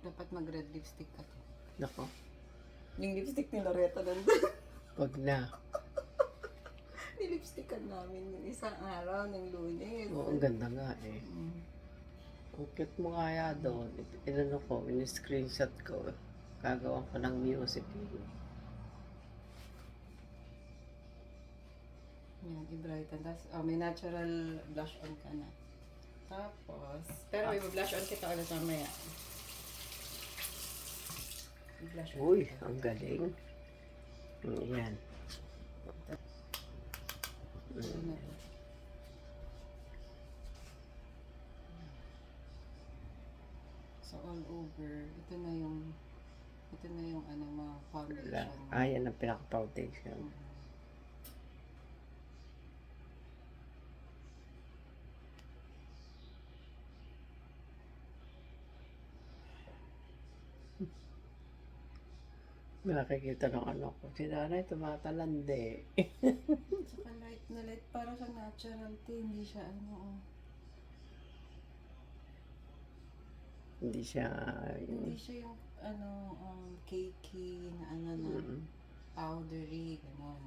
Dapat mag-red lipstick ka to. Nako, Yung lipstick ni Loretta nandun. wag na. Nilipstickan namin yung isang araw ng Lunes. Oo, ang ganda nga eh. Mm. Ang cute mo kaya doon. Inano ko, in-screenshot ko. Gagawa ko ng music. Yan, i-brighten. Tapos, may natural blush on ka na. Tapos, pero may blush on kita ulit mamaya. I-blush on Uy, kita. ang galing. Yan. Ano na to? So, all over. Ito na yung ano, mga foundation. Yan ang pinaka-foundation. Nakikita ng ano ko. Si nanay tumatalande. Saka light na light. Para sa natural tea. Hindi siya ano. Hindi siya Hindi siya yung ano, cakey na ano na powdery, gano'n.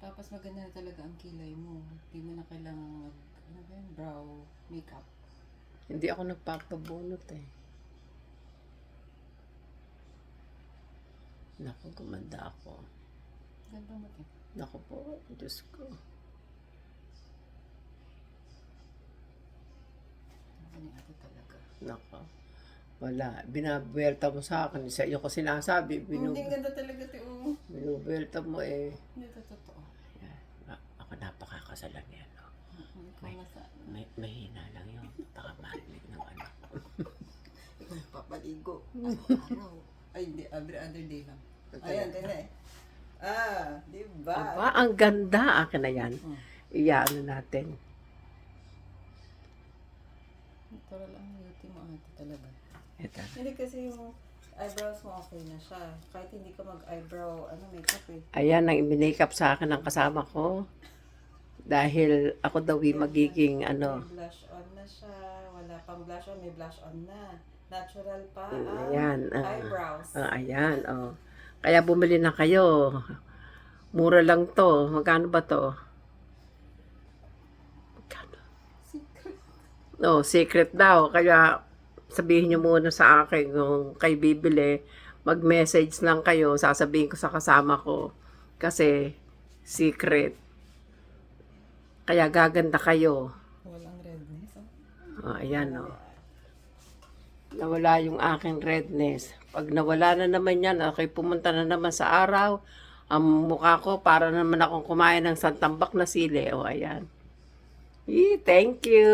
Tapos maganda na talaga ang kilay mo. Hindi mo na kailangan ano ba yun, brow makeup. Hindi ako nagpapabunot eh. Naku, gumanda ako. Ganda mo eh. Naku po, Diyos ko. Ganda ni ate talaga. Naku. Wala. Binabuelta mo sa akin. Sa iyo ko sinasabi. Hindi ganda talaga ito. Binubuelta mo eh. Hindi ito totoo. Yan. Ako napakakasalan yan. No? Ikaw na sa Mahina lang yun. Baka marinig ng anak ko. ikaw papaligo. Araw. Ay, hindi. Every other day lang. Ayan, kaya eh. Diba? Aba, ang ganda. Akin na yan. Iyaano natin. Natural ang beauty mo ate talaga. Ito. Hindi kasi yung eyebrows mo okay na siya. Kahit hindi ka mag-eyebrow, makeup eh. Ayan ang i-makeup sa akin ng kasama ko. Dahil ako daw magiging ano. May blush on na siya. Wala pang blush on, may blush on na. Natural pa Ayan. eyebrows. Ayan. Kaya bumili na kayo. Mura lang to. Magkano ba to? Magkano? Secret. Secret daw. Kaya sabihin nyo muna sa akin kung kayo bibili. Mag-message lang kayo. Sasabihin ko sa kasama ko. Kasi secret. Kaya gaganda kayo. Walang redness. Ayan nawala yung aking redness. Pag nawala na naman yan, okay, pumunta na naman sa araw. Ang mukha ko, para naman akong kumain ng santambak na sili. Ayan. Thank you.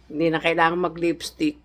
Hindi na kailangan mag-lipstick.